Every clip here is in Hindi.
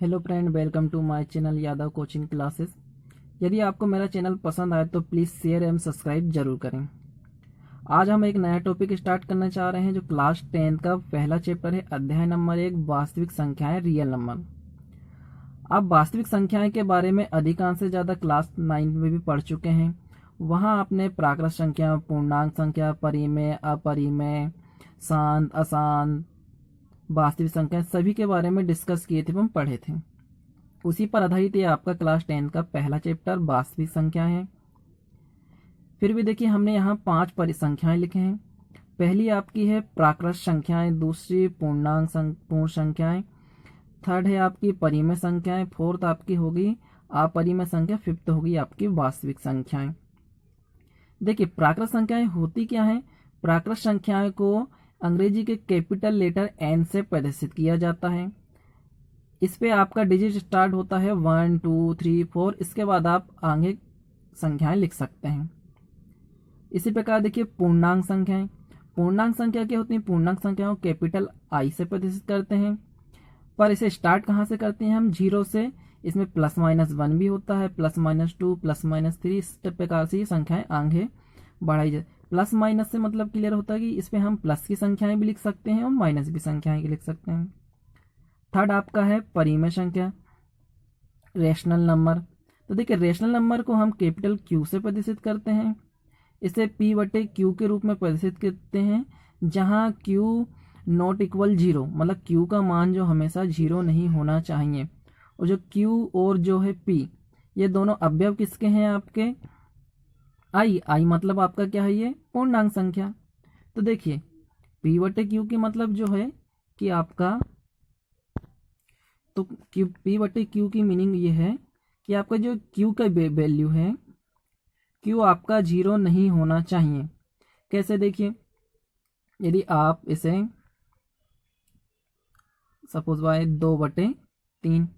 Hello friend, welcome to my channel Yadav coaching classes. यदि आपको मेरा चैनल पसंद आए तो प्लीज़ शेयर एवं सब्सक्राइब जरूर करें। आज हम एक नया टॉपिक स्टार्ट करना चाह रहे हैं जो क्लास 10 का पहला चैप्टर है, अध्याय नंबर 1, वास्तविक संख्याएं, रियल नंबर। आप वास्तविक संख्याएं के बारे में अधिकांश से ज़्यादा क्लास 9 में भी पढ़ चुके हैं। वहाँ आपने प्राकृत संख्या, पूर्णांक संख्या, परिमेय, अपरिमेय, शांत, अशांत, वास्तविक संख्या सभी के बारे में डिस्कस किए थे, हम पढ़े थे। उसी पर आधारित ये आपका क्लास 10 का पहला चैप्टर वास्तविक संख्या है। फिर भी देखिए, हमने यहाँ 5 परिसंख्याएं लिखे हैं। पहली आपकी है प्राकृत संख्याएं, दूसरी पूर्ण संख्याएं, थर्ड है आपकी परिमेय संख्याएं, फोर्थ आपकी होगी अपरिमेय संख्या, फिफ्थ होगी आपकी वास्तविक संख्याएं। देखिए, प्राकृत संख्याएं होती क्या है। प्राकृत संख्याएं को अंग्रेजी के कैपिटल लेटर एन से प्रदर्शित किया जाता है। इस पे आपका डिजिट स्टार्ट होता है 1 2 3 4। इसके बाद आप आगे संख्याएं लिख सकते हैं। इसी प्रकार देखिए, पूर्णांक संख्याएं। पूर्णांक संख्या क्या होती है। पूर्णांक संख्याओं कैपिटल आई से प्रदर्शित करते हैं, पर इसे स्टार्ट कहाँ से करते हैं हम, 0 से। इसमें +-1 भी होता है, +-2, +-3। इस प्रकार से ये संख्याएं आगे बढ़ाई जाए। प्लस माइनस से मतलब क्लियर होता है कि इसमें हम प्लस की संख्याएं भी लिख सकते हैं और माइनस की संख्याएं भी लिख सकते हैं। थर्ड आपका है परिमेय संख्या, रेशनल नंबर। तो देखिए, रेशनल नंबर को हम कैपिटल क्यू से प्रदर्शित करते हैं। इसे P/Q के रूप में प्रदर्शित करते हैं, जहां Q नॉट इक्वल 0, मतलब Q का मान जो हमेशा 0 नहीं होना चाहिए। और जो Q और जो है P, ये दोनों अवयव किसके हैं आपके, I मतलब आपका क्या है, ये पूर्णांक संख्या। तो देखिए, P/Q की मतलब जो है कि आपका, तो P/Q की मीनिंग ये है कि आपका जो Q का वैल्यू है, Q आपका 0 नहीं होना चाहिए। कैसे, देखिए, यदि आप इसे सपोज बाय 2/3,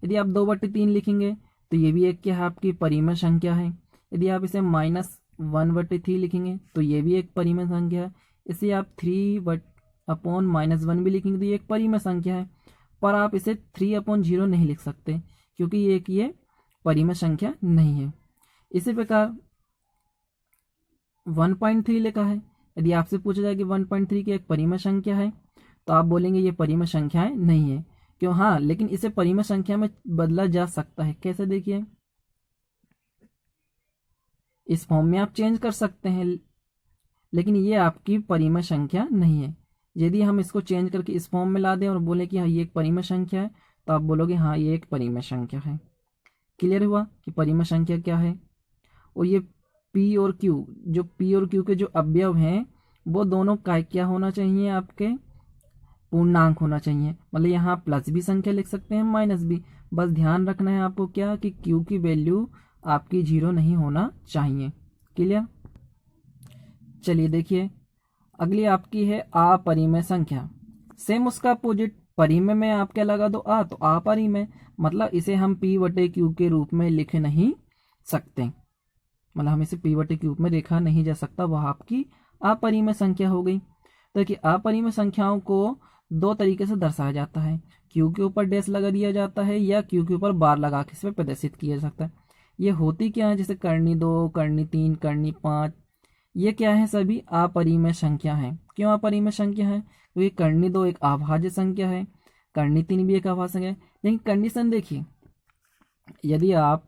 यदि आप 2/3 लिखेंगे तो ये भी एक क्या है, आपकी परिमेय संख्या है। यदि आप इसे -1/3 लिखेंगे तो ये भी एक परिमेय संख्या है। इसे आप 3/-1 भी लिखेंगे तो ये एक परिमेय संख्या है। पर आप इसे 3/0 नहीं लिख सकते, क्योंकि ये परिमेय संख्या नहीं है। इसी प्रकार 1.3 लिखा है। यदि आपसे पूछा जाए कि 1.3 की एक परिमेय संख्या है, तो आप बोलेंगे ये परिमेय संख्याएं नहीं है। क्यों, हाँ, लेकिन इसे परिमेय संख्या में बदला जा सकता है। कैसे, देखिए, इस फॉर्म में आप चेंज कर सकते हैं, लेकिन ये आपकी परिमेय संख्या नहीं है। यदि हम इसको चेंज करके इस फॉर्म में ला दें और बोले कि हाँ ये एक परिमेय संख्या है, तो आप बोलोगे हाँ ये एक परिमेय संख्या है। क्लियर हुआ कि परिमेय संख्या क्या है। और ये P और Q, जो P और Q के जो अवयव हैं, वो दोनों का क्या होना चाहिए, आपके पूर्णांक होना चाहिए। मतलब यहाँ प्लस भी संख्या लिख सकते हैं, माइनस भी। बस ध्यान रखना है आपको क्या, कि Q की वैल्यू आपकी 0 नहीं होना चाहिए। क्लियर। चलिए देखिए, अगली आपकी है अपरिमेय संख्या। सेम उसका अपोजिट, परिमेय में आप क्या लगा दो, तो अपरिमेय, मतलब इसे हम P/Q के रूप में लिख नहीं सकते। मतलब हम इसे P/Q के रूप में लिखा नहीं जा सकता, वह आपकी अपरिमेय संख्या हो गई। तो देखिए, अपरिमेय संख्याओं को 2 तरीके से दर्शाया जाता है। Q के ऊपर डैश लगा दिया जाता है, या Q के ऊपर बार लगा के इस पर प्रदर्शित किया जा सकता है। ये होती क्या है, जैसे करनी 2, करनी 3, करनी 5, ये क्या है, सभी अपरिमेय संख्या है। क्यों अपरिमेय संख्या है, क्योंकि करनी 2 एक अभाज्य संख्या है, करनी 3 भी एक अभाज्य संख्या है। लेकिन कंडीशन देखिए, यदि आप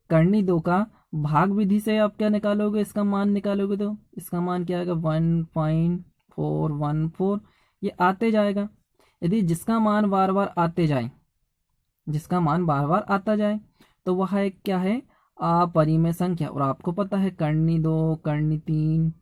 करनी 2 का भाग विधि से आप क्या निकालोगे, इसका मान निकालोगे, तो इसका मान क्या आएगा, 1.414। ये आते जाएगा। यदि जिसका मान बार बार आते जाए, जिसका मान बार बार आता जाए, तो वह एक क्या है, अपरिमेय संख्या। और आपको पता है करनी 2, करनी 3,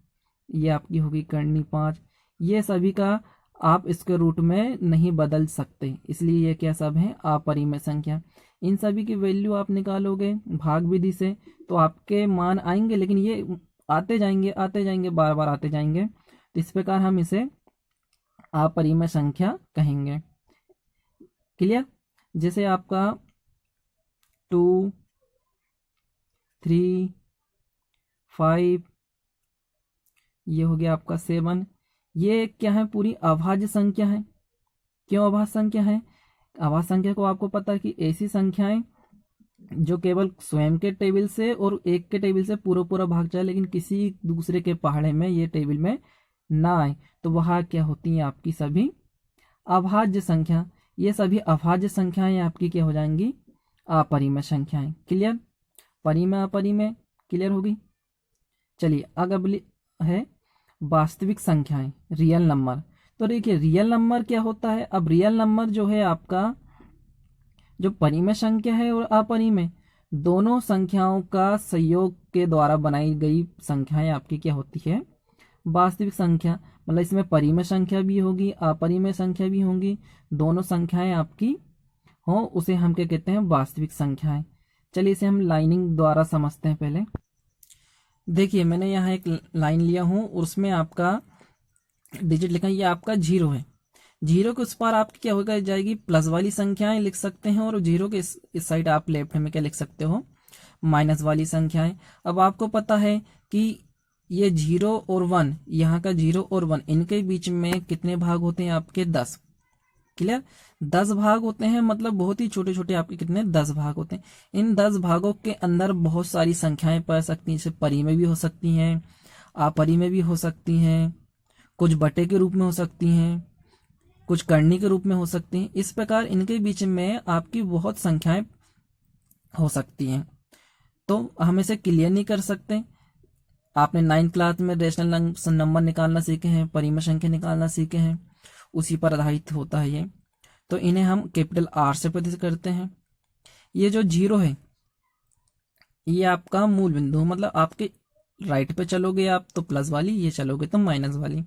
ये आपकी होगी करनी 5, ये सभी का आप इसके रूट में नहीं बदल सकते, इसलिए ये क्या सब है, अपरिमेय संख्या। इन सभी की वैल्यू आप निकालोगे भाग विधि से, तो आपके मान आएंगे, लेकिन ये आते जाएंगे, बार बार आते जाएंगे। तो इस प्रकार हम इसे अपरिमेय संख्या कहेंगे। क्लियर। जैसे आपका 2, 3, 5, ये हो गया आपका 7। ये क्या है, पूरी अभाज्य संख्या है। क्यों अभाज्य संख्या है, अभाज्य संख्या को आपको पता है कि ऐसी संख्याएं जो केवल स्वयं के टेबल से और एक के टेबल से पूरा पूरा भाग जाए, लेकिन किसी दूसरे के पहाड़े में ये टेबल में ना आए, तो वह क्या होती हैं? आपकी सभी अभाज्य संख्या। ये सभी अभाज्य संख्याएं आपकी क्या हो जाएंगी? अपरिमेय संख्याएं। क्लियर? परिमेय अपरिमेय क्लियर होगी। चलिए अगली है वास्तविक संख्याएं, रियल नंबर। तो देखिए रियल नंबर क्या होता है? अब रियल नंबर जो है आपका जो परिमेय संख्या है और अपरिमेय दोनों संख्याओं का संयोग के द्वारा बनाई गई संख्याएं आपकी क्या होती है? वास्तविक संख्या। मतलब इसमें परिमेय संख्या भी होगी, अपरिमेय संख्या भी होंगी, दोनों संख्याएं आपकी हो, उसे हम क्या कहते हैं? वास्तविक संख्याएं। चलिए इसे हम लाइनिंग द्वारा समझते हैं। पहले देखिए मैंने यहाँ एक लाइन लिया हूँ, उसमें आपका डिजिट लिखा है, ये आपका 0 है। 0 के उस पार आपकी क्या होगा जाएगी? प्लस वाली संख्याएं लिख सकते हैं, और 0 के इस साइड आप लेफ्ट में क्या लिख सकते हो? माइनस वाली संख्याएं। अब आपको पता है कि ये 0 और 1, यहाँ का 0 और 1 इनके बीच में कितने भाग होते हैं? आपके 10। क्लियर? 10 भाग होते हैं, मतलब बहुत ही छोटे छोटे आपके कितने? 10 भाग होते हैं। इन 10 भागों के अंदर बहुत सारी संख्याएं पड़ सकती हैं, जैसे परिमेय भी हो सकती हैं, अपरिमेय भी हो सकती हैं, कुछ बटे के रूप में हो सकती हैं, कुछ करनी के रूप में हो सकती हैं। इस प्रकार इनके बीच में आपकी बहुत संख्याएं हो सकती हैं, तो हम इसे क्लियर नहीं कर सकते। आपने 9th क्लास में रेशनल नंबर निकालना सीखे हैं, परिमेय संख्या निकालना सीखे हैं, उसी पर आधारित होता है ये। तो इन्हें हम कैपिटल R से प्रतिस्थापित करते हैं। ये जो 0 है ये आपका मूल बिंदु, मतलब आपके राइट पे चलोगे आप तो प्लस वाली, ये चलोगे तो माइनस वाली।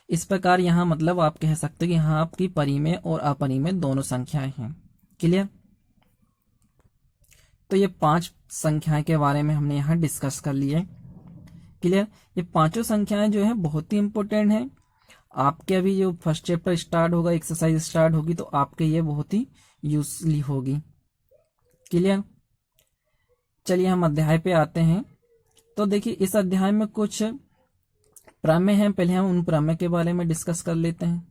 इस प्रकार यहाँ मतलब आप कह सकते हो कि यहाँ आपकी परिमेय और अपरिमेय दोनों संख्याएं हैं। क्लियर? तो ये 5 संख्याएं के बारे में हमने यहाँ डिस्कस कर लिए। क्लियर? ये पांचों संख्याएं जो है बहुत ही इंपॉर्टेंट है। आपके अभी जो फर्स्ट चैप्टर स्टार्ट होगा, एक्सरसाइज स्टार्ट होगी, तो आपके ये बहुत ही यूजली होगी। क्लियर? चलिए हम अध्याय पे आते हैं। तो देखिए इस अध्याय में कुछ प्रमेय हैं, पहले हम उन प्रमेय के बारे में डिस्कस कर लेते हैं।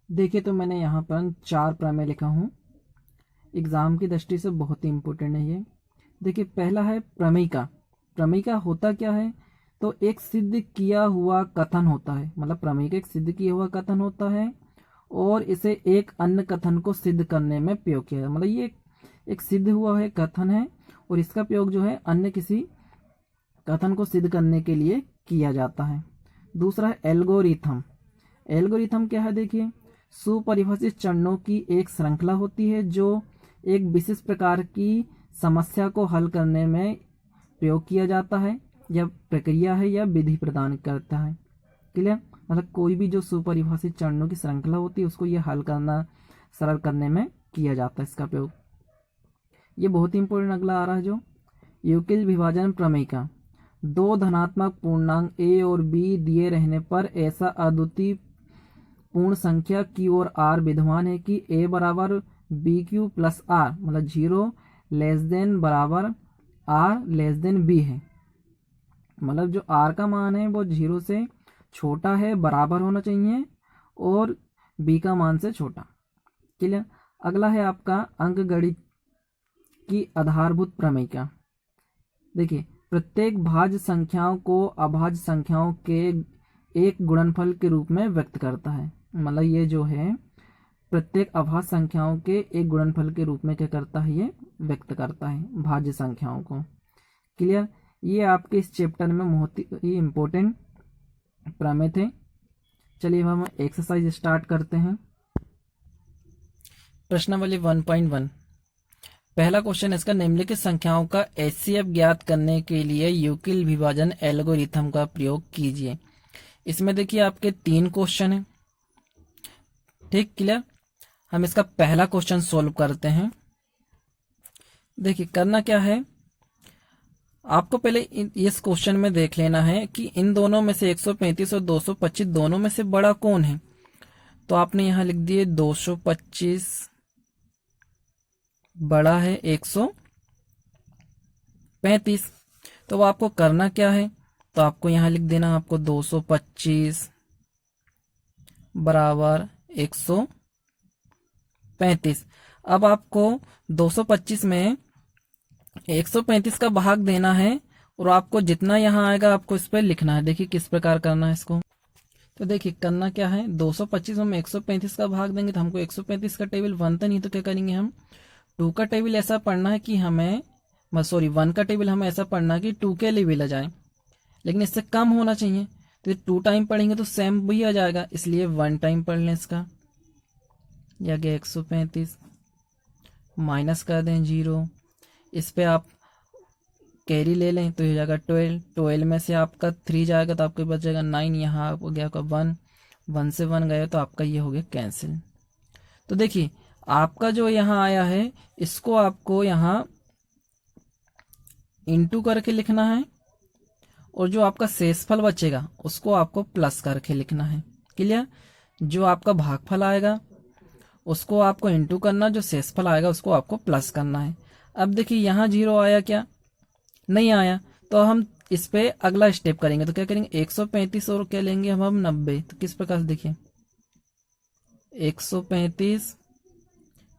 देखिए तो मैंने यहाँ पर 4 प्रमेय लिखा हूँ, एग्जाम की दृष्टि से बहुत ही इंपॉर्टेंट है ये। देखिए पहला है प्रमेयिका। प्रमेयिका होता क्या है? तो एक सिद्ध किया हुआ कथन होता है, मतलब प्रमेयिका एक सिद्ध किया हुआ कथन होता है और इसे एक अन्य कथन को सिद्ध करने में प्रयोग किया जाता है। मतलब ये एक सिद्ध हुआ है कथन है और इसका प्रयोग जो है अन्य किसी कथन को सिद्ध करने के लिए किया जाता है। दूसरा है एल्गोरिथम। एल्गोरिथम क्या है? देखिए सुपरिभाषित चरणों की एक श्रृंखला होती है जो एक विशिष्ट प्रकार की समस्या को हल करने में प्रयोग किया जाता है, यह प्रक्रिया है या विधि प्रदान करता है। क्लियर? मतलब कोई भी जो सुपरिभाषित चरणों की श्रृंखला होती है उसको यह हल करना, सरल करने में किया जाता है इसका प्रयोग। ये बहुत ही इंपॉर्टेंट अगला आ रहा है जो यूक्लिड विभाजन प्रमेयिका। 2 धनात्मक पूर्णांक a और b दिए रहने पर ऐसा अद्वितीय पूर्ण संख्या q और r विद्यमान है कि a बराबर bq प्लस r, मतलब 0 लेस देन बराबर r लेस देन b है। मतलब जो r का मान है वो 0 से छोटा है, बराबर होना चाहिए, और b का मान से छोटा। क्लियर? अगला है आपका अंकगणित की आधारभूत प्रमेयिका। देखिए प्रत्येक भाज्य संख्याओं को अभाज्य संख्याओं के एक गुणनफल के रूप में व्यक्त करता है। मतलब ये जो है प्रत्येक अभाज्य संख्याओं के एक गुणनफल के रूप में क्या करता है? ये व्यक्त करता है भाज्य संख्याओं को। क्लियर? ये आपके इस चैप्टर में बहुत ही इंपॉर्टेंट प्रमेय थे। चलिए हम एक्सरसाइज स्टार्ट करते हैं। प्रश्नावली 1.1 पहला क्वेश्चन इसका, निम्नलिखित संख्याओं का एचसीएफ ज्ञात करने के लिए यूक्लिड विभाजन एल्गोरिथम का प्रयोग कीजिए। इसमें देखिए आपके 3 क्वेश्चन हैं। ठीक? क्लियर? हम इसका पहला क्वेश्चन सोल्व करते हैं। देखिए करना क्या है, आपको पहले इस क्वेश्चन में देख लेना है कि इन दोनों में से 135 और 225 दोनों में से बड़ा कौन है। तो आपने यहां लिख दिए 225 बड़ा है 135। तो आपको करना क्या है, तो आपको यहां लिख देना, आपको 225 बराबर 135 35। अब आपको 225 में 135 का भाग देना है और आपको जितना यहाँ आएगा आपको इस पर लिखना है। देखिए किस प्रकार करना है इसको। तो देखिए करना क्या है, 225 में हम 135 का भाग देंगे तो हमको 135 का टेबल 1 तो नहीं, तो क्या करेंगे हम 2 का टेबल ऐसा पढ़ना है कि हमें 1 का टेबल हमें ऐसा पढ़ना है कि 2 के लिए भी ले जाए, लेकिन इससे कम होना चाहिए। तो 2 टाइम पढ़ेंगे तो सेम भी आ जाएगा, इसलिए 1 टाइम पढ़ लें इसका। या गया 135 माइनस कर दें 0, इस पे आप कैरी ले लें तो ये जाएगा 12। 12 में से आपका 3 जाएगा तो आपके बच जाएगा 9। यहाँ हो गया आपका 1, 1 से 1 गया तो आपका ये हो गया कैंसिल। तो देखिए आपका जो यहाँ आया है इसको आपको यहाँ इंटू करके लिखना है और जो आपका शेषफल बचेगा उसको आपको प्लस करके लिखना है। क्लियर? जो आपका भागफल आएगा उसको आपको इंटू करना, जो शेषफल आएगा उसको आपको प्लस करना है। अब देखिए यहाँ 0 आया क्या? नहीं आया, तो हम इस पे अगला स्टेप करेंगे। तो क्या करेंगे 135 और क्या लेंगे हम 90। तो किस प्रकार से देखिए 135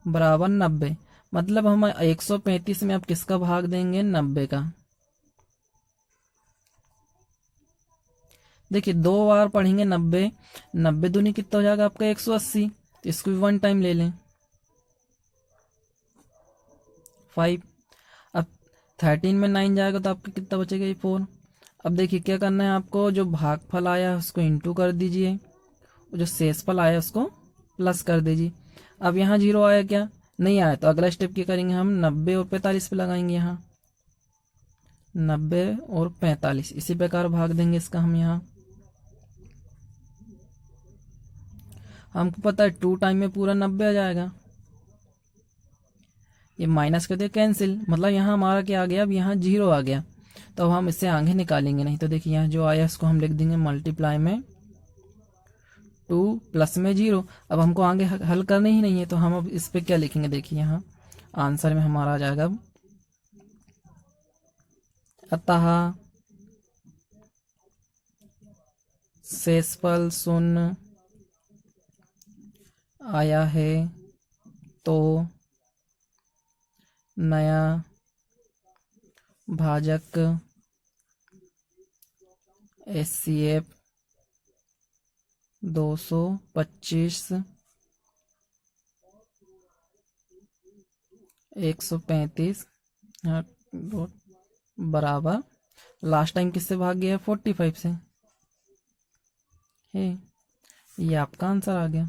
बराबर 90, मतलब हम 135 में आप किसका भाग देंगे 90 का। देखिए 2 बार पढ़ेंगे 90, 90 दूनी कितना हो जाएगा आपका 180। तो इसको भी 1 टाइम ले लें 5। अब 13 में 9 जाएगा तो आपका कितना बचेगा ये 4। अब देखिए क्या करना है आपको, जो भागफल आया उसको इंटू कर दीजिए और जो शेषफल आया उसको प्लस कर दीजिए। अब यहाँ 0 आया क्या? नहीं आया, तो अगला स्टेप क्या करेंगे हम 90 और 45 पे लगाएंगे। यहाँ 90 और 45 इसी प्रकार भाग देंगे इसका हम। यहाँ हमको पता है 2 टाइम में पूरा 90 आ जाएगा। ये माइनस कर दिया कैंसिल, मतलब यहाँ हमारा क्या आ गया, अब यहाँ 0 आ गया, तो अब हम इससे आगे निकालेंगे नहीं। तो देखिए यहाँ जो आया इसको हम लिख देंगे मल्टीप्लाई में 2 प्लस में 0। अब हमको आगे हल करने ही नहीं है, तो हम अब इस पे क्या लिखेंगे, देखिए यहाँ आंसर में हमारा आ जाएगा अतः शेषफल 0 आया है तो नया भाजक HCF 225 135 बराबर लास्ट टाइम किससे भाग गया है 45 से है। ये आपका आंसर आ गया।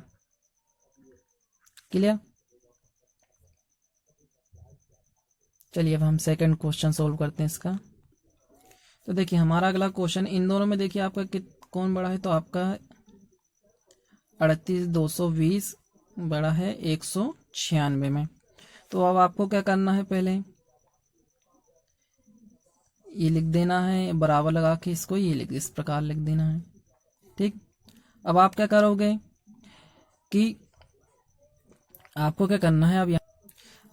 क्लियर? चलिए अब हम सेकंड क्वेश्चन सोल्व करते हैं इसका। तो देखिए हमारा अगला क्वेश्चन इन दोनों में देखिए आपका कौन बड़ा है, तो आपका 38,220 बड़ा है 196 में। तो अब आपको क्या करना है, पहले ये लिख देना है बराबर लगा के, इसको ये इस प्रकार लिख देना है। ठीक, अब आप क्या करोगे कि आपको क्या करना है, अब यहाँ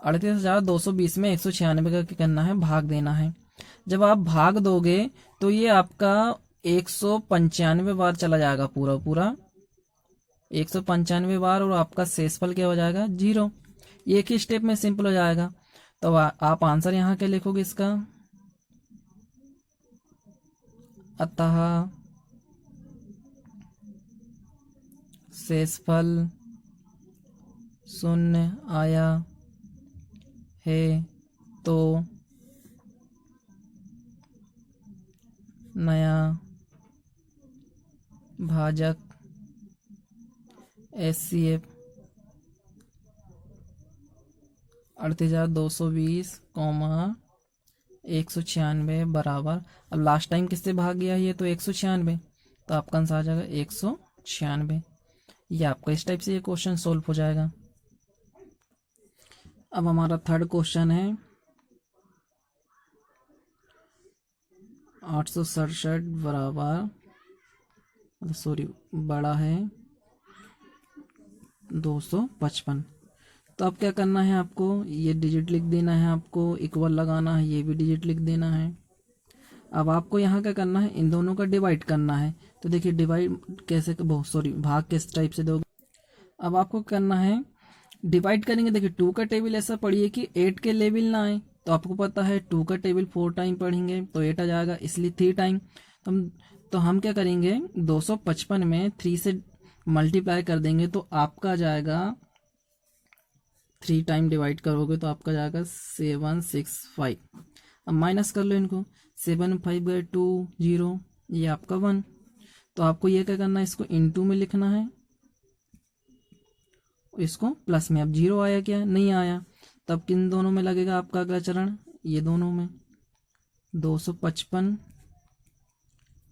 38,220 में 196 का क्या करना है, भाग देना है। जब आप भाग दोगे तो ये आपका 195 बार चला जाएगा, पूरा पूरा 195 बार, और आपका शेषफल क्या हो जाएगा 0। ये एक ही स्टेप में सिंपल हो जाएगा। तो आप आंसर यहाँ क्या लिखोगे इसका, अतः शेषफल 0 आया है तो नया भाजक HCF 38,220 196 बराबर, अब लास्ट टाइम किससे भाग गया ये, तो 196, तो आपका आंसर आ जाएगा 196। ये आपका इस टाइप से ये क्वेश्चन सोल्व हो जाएगा। अब हमारा थर्ड क्वेश्चन है 867 बराबर बड़ा है 255। तो अब क्या करना है आपको, ये डिजिट लिख देना है, आपको इक्वल लगाना है, ये भी डिजिट लिख देना है। अब आपको यहाँ क्या करना है, इन दोनों का डिवाइड करना है। तो देखिए डिवाइड कैसे, भाग किस टाइप से दोगे। अब आपको करना है डिवाइड करेंगे, देखिए 2 का टेबल ऐसा पढ़िए कि 8 के लेवल ना आए, तो आपको पता है 2 का टेबल 4 टाइम पढ़ेंगे तो 8 आ जाएगा, इसलिए 3 टाइम। तो हम क्या करेंगे, 255 में 3 से मल्टीप्लाई कर देंगे तो आपका आ जाएगा, 3 टाइम डिवाइड करोगे तो आपका जाएगा 765। अब माइनस कर लो इनको, 7 5 गए 2 0, ये आपका 1। तो आपको ये क्या करना है, इसको इनटू में लिखना है, इसको प्लस में। अब 0 आया क्या, नहीं आया, तब किन दोनों में लगेगा आपका अगला चरण, ये दोनों में, 255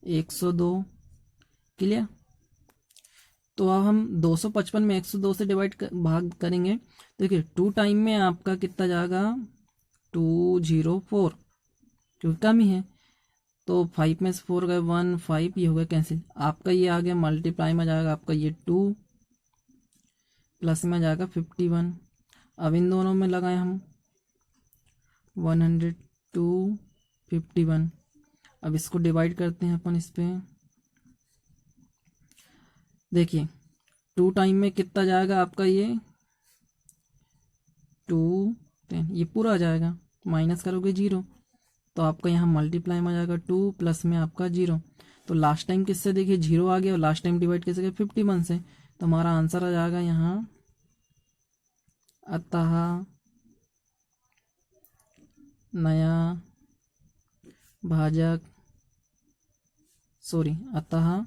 102, क्लियर। तो अब हम 255 में 102 से भाग करेंगे, देखिए 2 टाइम में आपका कितना जाएगा, 204, क्योंकि कम ही है, तो 5 में से 4 गए 1 5, ये हो गया कैंसिल। आपका ये आ गया मल्टीप्लाई में जाएगा आपका ये 2, प्लस में जाएगा 51। अब इन दोनों में लगाए हम 102 51। अब इसको डिवाइड करते हैं अपन इस पे, देखिए 2 टाइम में कितना जाएगा आपका ये 2 10, ये पूरा आ जाएगा, माइनस करोगे 0, तो आपका यहाँ मल्टीप्लाई में आ जाएगा 2 प्लस में आपका 0। तो लास्ट टाइम किससे, देखिए 0 आ गया, और लास्ट टाइम डिवाइड किससे, 51 से, तो हमारा आंसर आ जाएगा यहाँ, अतः नया भाजक, अतः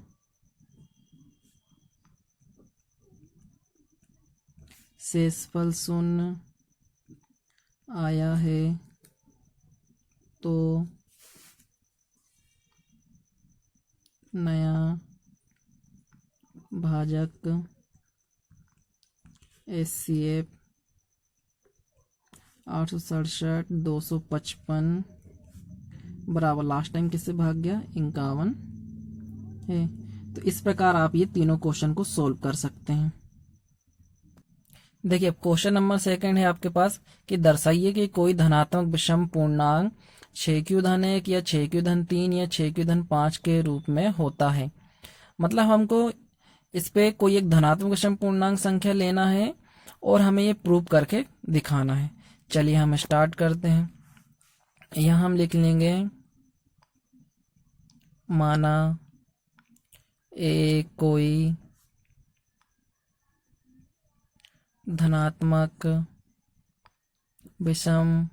शेषफल शून्य आया है तो नया भाजक HCF 867 255 बराबर, लास्ट टाइम किससे भाग गया, 51 है। तो इस प्रकार आप ये तीनों क्वेश्चन को सोल्व कर सकते हैं। देखिए अब क्वेश्चन नंबर 2 है आपके पास कि दर्शाइए कि कोई धनात्मक विषम पूर्णांक 6q-1 या 6q-3 या 6q-5 के रूप में होता है। मतलब हमको इस पे कोई एक धनात्मक विषम पूर्णांक संख्या लेना है और हमें ये प्रूव करके दिखाना है। चलिए हम स्टार्ट करते हैं। यहाँ हम लिख लेंगे, माना एक कोई धनात्मक विषम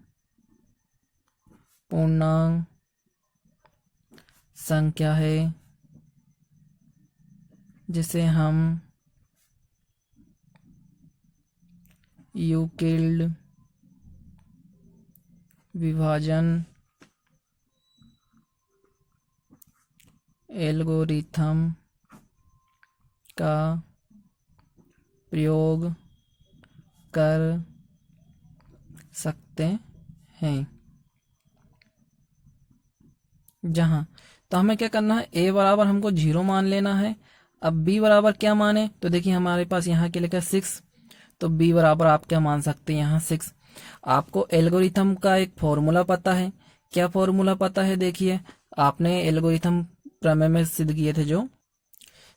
पूर्णांक संख्या है जिसे हम यूक्लिड विभाजन एल्गोरिथम का प्रयोग कर सकते हैं। जहां तो हमें क्या करना है, a बराबर हमको 0 मान लेना है। अब b बराबर क्या माने, तो देखिए हमारे पास यहाँ के लिखा 6, तो b बराबर आप क्या मान सकते हैं, यहाँ 6। आपको एल्गोरिथम का एक फॉर्मूला पता है, क्या फॉर्मूला पता है, देखिए आपने एल्गोरिथम प्रमेय में सिद्ध किए थे जो,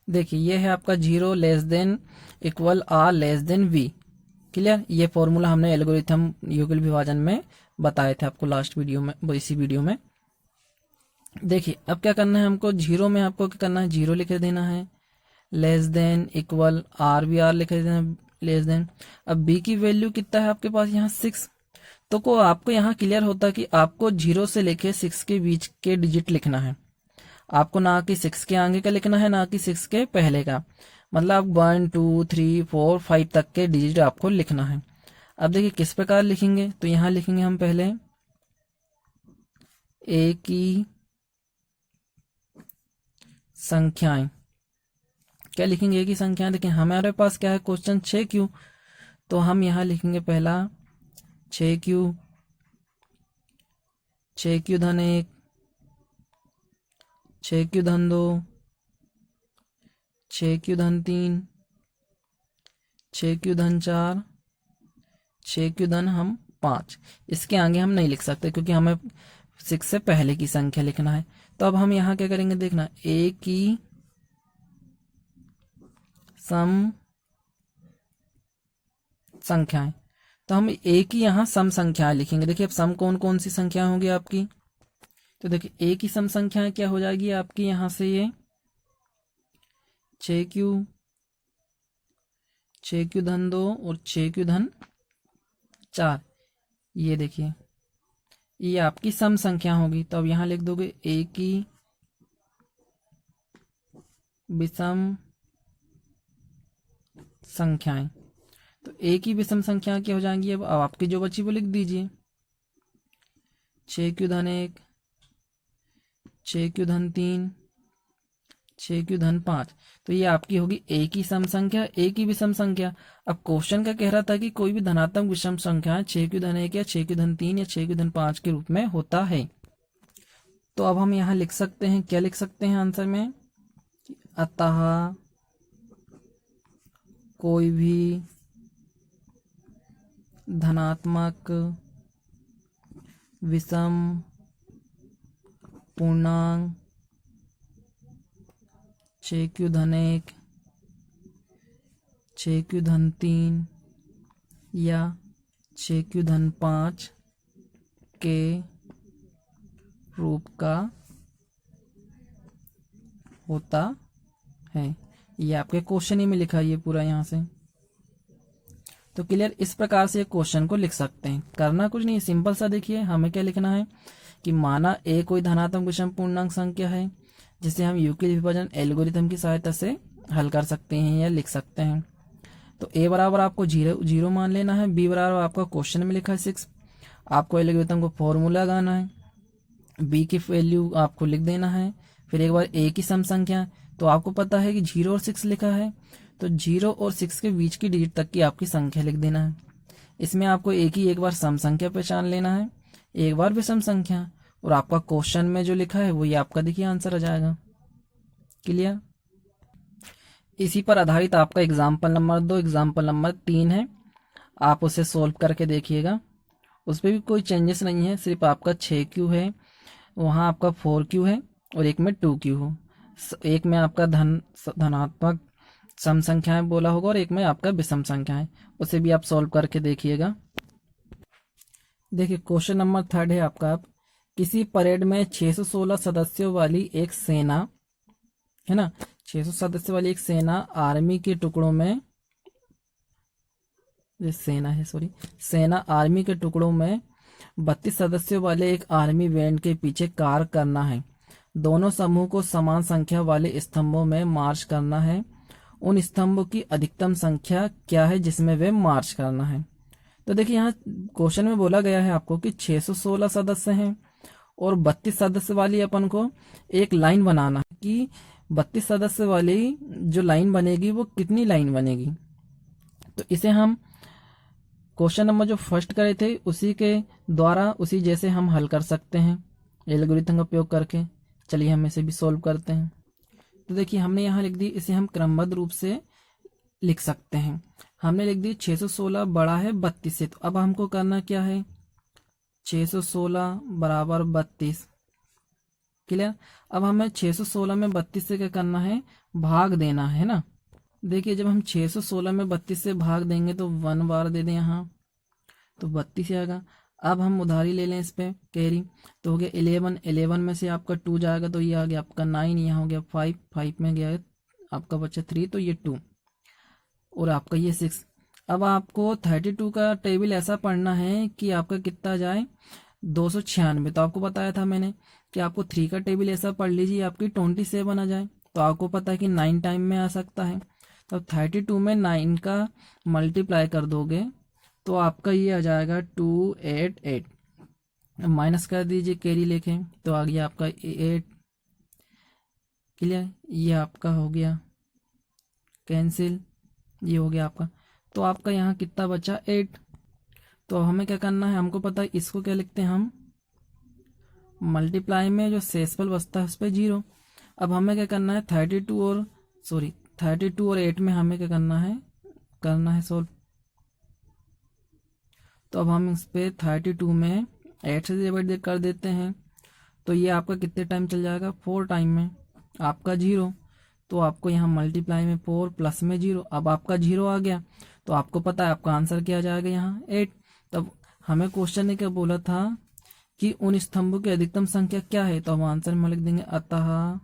देखिए ये है आपका 0 less than equal r less than v, clear. ये फॉर्मूला हमने एल्गोरिथम यूक्लिड विभाजन में बताए थे आपको लास्ट वीडियो में, इसी वीडियो में। देखिए अब क्या करना है हमको, 0 में आपको क्या करना है, 0 लिख देना है, लेस देन इक्वल r भी r लिख देना, लेस देन। अब b की वैल्यू कितना है आपके पास, यहाँ 6, तो को आपको यहाँ क्लियर होता है कि आपको 0 से लेके 6 के बीच के डिजिट लिखना है। आपको ना कि 6 के आगे का लिखना है, ना कि 6 के पहले का, मतलब 1 2 3 4 5 तक के डिजिट आपको लिखना है। अब देखिए किस प्रकार लिखेंगे, तो यहाँ लिखेंगे हम पहले a की संख्याएं, क्या लिखेंगे, a की संख्याएं। देखिए हमारे पास क्या है क्वेश्चन 6q, तो हम यहाँ लिखेंगे पहला 6q, 6q-1, 6q-2, 6q-3, 6q-4, 6q-5। इसके आगे हम नहीं लिख सकते क्योंकि हमें 6 से पहले की संख्या लिखना है। तो अब हम यहाँ क्या करेंगे, देखना a की सम संख्याएं, तो हम एक ही यहाँ सम संख्याएं लिखेंगे। देखिए अब सम कौन कौन सी संख्या होंगी आपकी, तो देखिए एक ही सम संख्याएं क्या हो जाएगी आपकी यहाँ से, ये 6q 2 और 6q 4, ये देखिए ये आपकी सम संख्या होगी। तो अब यहाँ लिख दोगे एक ही विषम संख्याएं, तो एक ही विषम संख्या क्या हो जाएंगी। अब आपकी जो बची वो लिख दीजिए, 6q 1 6q 3 6q 5, तो ये आपकी होगी एक ही सम संख्या, एक ही विषम संख्या। अब क्वेश्चन का कह रहा था कि कोई भी धनात्मक विषम संख्या 6q 1 या 6q 3 या 6q 5 के रूप में होता है। तो अब हम यहाँ लिख सकते हैं, क्या लिख सकते हैं आंसर में, अतः कोई भी धनात्मक विषम पूर्णांक 6q 1 6q 3 या 6q 5 के रूप का होता है। ये आपके क्वेश्चन ही में लिखा है ये पूरा यहाँ से। तो क्लियर, इस प्रकार से क्वेश्चन को लिख सकते हैं। करना कुछ नहीं, सिंपल सा देखिए हमें क्या लिखना है कि माना ए कोई धनात्मक विषम पूर्णांक संख्या है, जिसे हम यूक्लिड विभाजन एल्गोरिथम की सहायता से हल कर सकते हैं या लिख सकते हैं। तो ए बराबर आपको 0 मान लेना है, बी बराबर आपका क्वेश्चन में लिखा है 6, आपको एल्गोरिथम को फॉर्मूला लगाना है, बी की वैल्यू आपको लिख देना है, फिर एक बार ए की सम संख्या, तो आपको पता है कि 0 और 6 लिखा है, तो 0 और 6 के बीच की डिजिट तक की आपकी संख्या लिख देना है। इसमें आपको एक बार सम संख्या पहचान लेना है, एक बार विषम संख्या, और आपका क्वेश्चन में जो लिखा है वो ये आपका देखिए आंसर आ जाएगा। क्लियर, इसी पर आधारित आपका एग्जाम्पल नंबर 2 एग्जाम्पल नंबर 3 है, आप उसे सोल्व करके देखिएगा। उस पर भी कोई चेंजेस नहीं है, सिर्फ आपका 6q है, वहाँ आपका 4q है और एक में 2q हो, एक में आपका धनात्मक सम संख्याएं बोला होगा और एक में आपका विषम संख्याएं, उसे भी आप सॉल्व करके देखिएगा। देखिए क्वेश्चन नंबर 3 है आपका, आप किसी परेड में 616 सदस्यों वाली एक सेना है ना, 600 सदस्य वाली एक सेना आर्मी के टुकड़ों में, सेना आर्मी के टुकड़ों में 32 सदस्यों वाले एक आर्मी बैंड के पीछे कार्य करना है। दोनों समूह को समान संख्या वाले स्तंभों में मार्च करना है। उन स्तंभों की अधिकतम संख्या क्या है जिसमें वे मार्च करना है। तो देखिए यहाँ क्वेश्चन में बोला गया है आपको कि 616 सदस्य हैं और 32 सदस्य वाली अपन को एक लाइन बनाना है कि 32 सदस्य वाली जो लाइन बनेगी वो कितनी लाइन बनेगी। तो इसे हम क्वेश्चन नंबर जो फर्स्ट करे थे उसी के द्वारा उसी जैसे हम हल कर सकते हैं एल्गोरिथम का उपयोग करके। चलिए हम इसे भी सोल्व करते हैं। तो देखिए हमने यहाँ लिख दी, इसे हम क्रमबद्ध रूप से लिख सकते हैं। हमने लिख दी 616 बड़ा है 32 से, तो अब हमको करना क्या है, 616 बराबर 32। क्लियर, अब हमें 616 में 32 से क्या करना है, भाग देना है ना। देखिए जब हम 616 में 32 से भाग देंगे तो 1 बार दे दें यहाँ, तो 32 आएगा। अब हम उधारी ले लें इस पे कैरी, तो हो गया 11, 11 में से आपका 2 जाएगा तो ये आ गया आपका 9, यहाँ हो गया 5, 5 में गया आपका बचा 3, तो ये 2 और आपका ये 6। अब आपको 32 का टेबल ऐसा पढ़ना है कि आपका कितना जाए 296। तो आपको बताया था मैंने कि आपको 3 का टेबल ऐसा पढ़ लीजिए आपकी 27 आ जाए, तो आपको पता है कि 9 टाइम में आ सकता है। तो 32 में 9 का मल्टीप्लाई कर दोगे तो आपका ये आ जाएगा 288, माइनस कर दीजिए कैरी लेके तो आ गया आपका 8। क्लियर, ये आपका हो गया कैंसिल, ये हो गया आपका। तो आपका यहाँ कितना बचा 8। तो हमें क्या करना है, हमको पता है इसको क्या लिखते हैं हम, मल्टीप्लाई में जो शेषफल बचता है उस पर 0। अब हमें क्या करना है 32 और 8 में हमें क्या करना है सोल्व। तो अब हम इस पे 32 में 8 से डिवाइड कर देते हैं, तो ये आपका कितने टाइम चल जाएगा 4 टाइम में आपका 0। तो आपको यहाँ मल्टीप्लाई में 4 प्लस में 0, अब आपका 0 आ गया। तो आपको पता है आपका आंसर क्या आ जाएगा यहाँ 8। तब हमें क्वेश्चन ने क्या बोला था कि उन स्तंभों की अधिकतम संख्या क्या है, तो हम आंसर में लिख देंगे अतः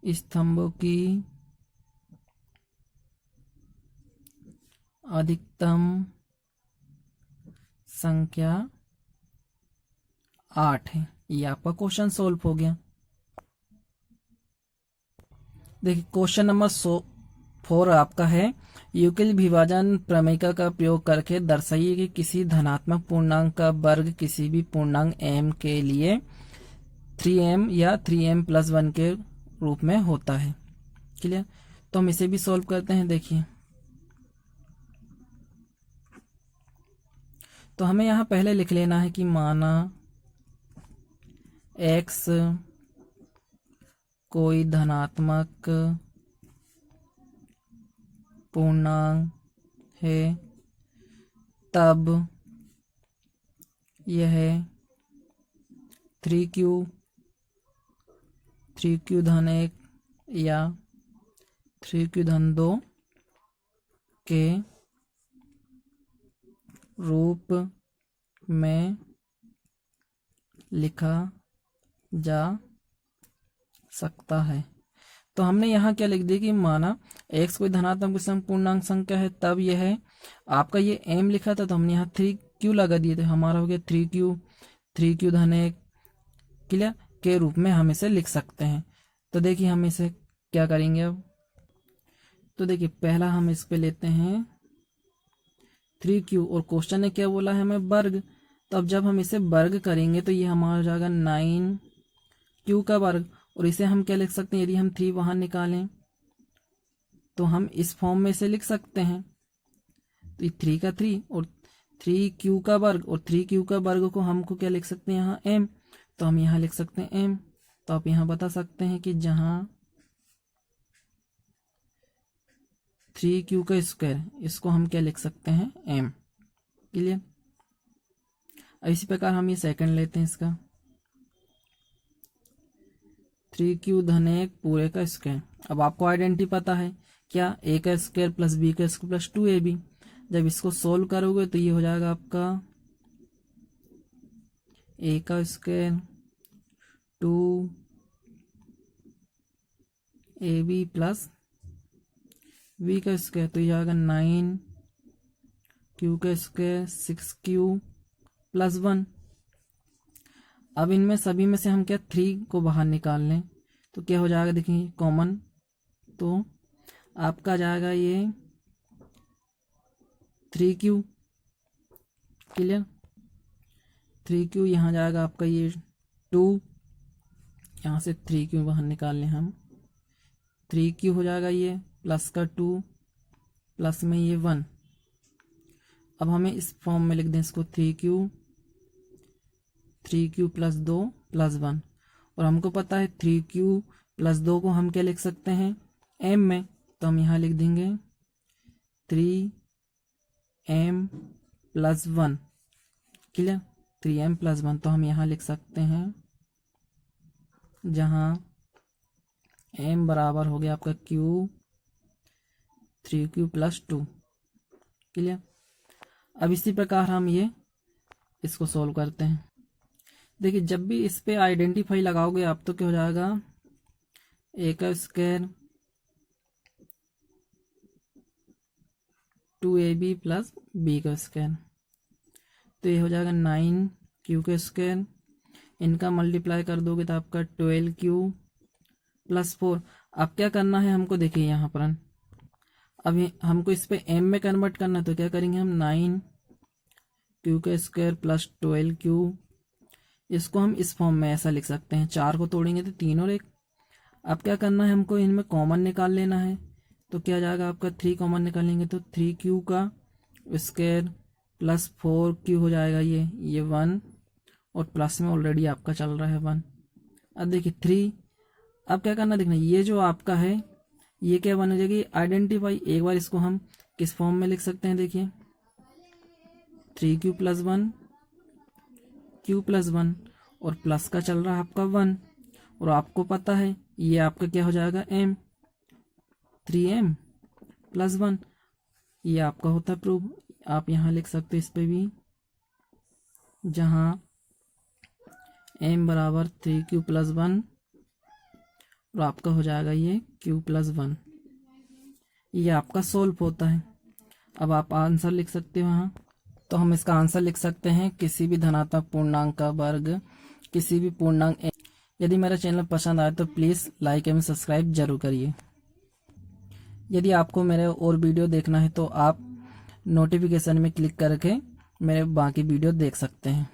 स्तंभों की अधिकतम संख्या 8 है। ये आपका क्वेश्चन सोल्व हो गया। देखिए क्वेश्चन नंबर 4 आपका है, यूक्लिड विभाजन प्रमेय का प्रयोग करके दर्शाइए कि किसी धनात्मक पूर्णांक का वर्ग किसी भी पूर्णांक m के लिए 3m या 3m+1 के रूप में होता है। क्लियर? तो हम इसे भी सॉल्व करते हैं। देखिए तो हमें यहाँ पहले लिख लेना है कि माना x कोई धनात्मक पूर्णांक है, तब यह 3q धन 1 या 3q धन 2 के रूप में लिखा जा सकता है। तो हमने यहाँ क्या लिख दिया कि माना x कोई धनात्मक विषम पूर्णांक संख्या है, तब यह आपका ये m लिखा था तो हमने यहाँ 3q लगा दिए थे, हमारा हो गया 3q धन 1 क्लियर के रूप में हम इसे लिख सकते हैं। तो देखिए हम इसे क्या करेंगे अब, तो देखिए पहला हम इस पे लेते हैं 3q और क्वेश्चन ने क्या बोला है हमें वर्ग, तो अब जब हम इसे वर्ग करेंगे तो ये हमारा हो जाएगा 9q का वर्ग, और इसे हम क्या लिख सकते हैं, यदि हम 3 बाहर निकालें तो हम इस फॉर्म में इसे लिख सकते हैं। तो 3 का 3 और 3q का वर्ग, और 3q का वर्ग को हमको क्या लिख सकते हैं यहाँ m, तो हम यहाँ लिख सकते हैं m। तो आप यहाँ बता सकते हैं कि जहाँ 3q का स्क्वायर, इसको हम क्या लिख सकते हैं m। क्लियर? इसी प्रकार हम ये सेकंड लेते हैं इसका 3q धन 1 पूरे का स्क्वायर। अब आपको आइडेंटिटी पता है क्या, a का स्क्वायर प्लस b का स्क्वायर प्लस 2ab। जब इसको सोल्व करोगे तो ये हो जाएगा आपका a का स्क्वायर 2ab प्लस b का स्क्वायर, तो ये आएगा 9q का स्क्वायर 6q प्लस 1। अब इनमें सभी में से हम क्या 3 को बाहर निकाल लें तो क्या हो जाएगा, देखिए कॉमन, तो आपका जाएगा ये 3q। क्लियर? 3q यहाँ जाएगा आपका ये 2, यहाँ से 3q बाहर निकाल लें हम, 3q हो जाएगा ये प्लस का 2 प्लस में ये 1। अब हमें इस फॉर्म में लिख दें इसको 3q प्लस 2 प्लस 1, और हमको पता है 3q प्लस 2 को हम क्या लिख सकते हैं m में, तो हम यहाँ लिख देंगे 3m plus 1। Clear? 3m plus 1, तो हम यहाँ लिख सकते हैं जहाँ m बराबर हो गया आपका q 3q प्लस 2। क्लियर? अब इसी प्रकार हम ये इसको सोल्व करते हैं। देखिए जब भी इस पे आइडेंटिफाई लगाओगे आप तो क्या हो जाएगा, a का स्क्वायर 2ab प्लस b का स्क्वायर, तो ये हो जाएगा 9q का स्क्वायर, इनका मल्टीप्लाई कर दोगे तो आपका 12q प्लस 4। अब क्या करना है हमको, देखिए यहाँ पर अभी हमको इस पे m में कन्वर्ट करना है, तो क्या करेंगे हम 9q का स्क्वायर प्लस 12q, इसको हम इस फॉर्म में ऐसा लिख सकते हैं, 4 को तोड़ेंगे तो 3 और 1। अब क्या करना है हमको, इनमें कॉमन निकाल लेना है, तो क्या जाएगा आपका 3 कॉमन निकालेंगे तो 3q का स्क्वायर प्लस 4q हो जाएगा ये 1, और प्लस में ऑलरेडी आपका चल रहा है 1। अब देखिए 3, अब क्या करना देखना, ये जो आपका है ये क्या बन जाएगी आइडेंटिफाई। एक बार इसको हम किस फॉर्म में लिख सकते हैं, देखिए 3q प्लस 1 q प्लस 1, और प्लस का चल रहा है आपका 1, और आपको पता है ये आपका क्या हो जाएगा m। 3m+1, ये आपका होता है प्रूफ। आप यहाँ लिख सकते हो इस पे भी, जहाँ m बराबर 3q+1 और आपका हो जाएगा ये q+1। ये आपका सोल्व होता है। अब आप आंसर लिख सकते हो यहाँ। तो हम इसका आंसर लिख सकते हैं किसी भी धनात्मक पूर्णांक का वर्ग किसी भी पूर्णांक n। यदि मेरा चैनल पसंद आए तो प्लीज़ लाइक एवं सब्सक्राइब जरूर करिए। यदि आपको मेरे और वीडियो देखना है तो आप नोटिफिकेशन में क्लिक करके मेरे बाकी वीडियो देख सकते हैं।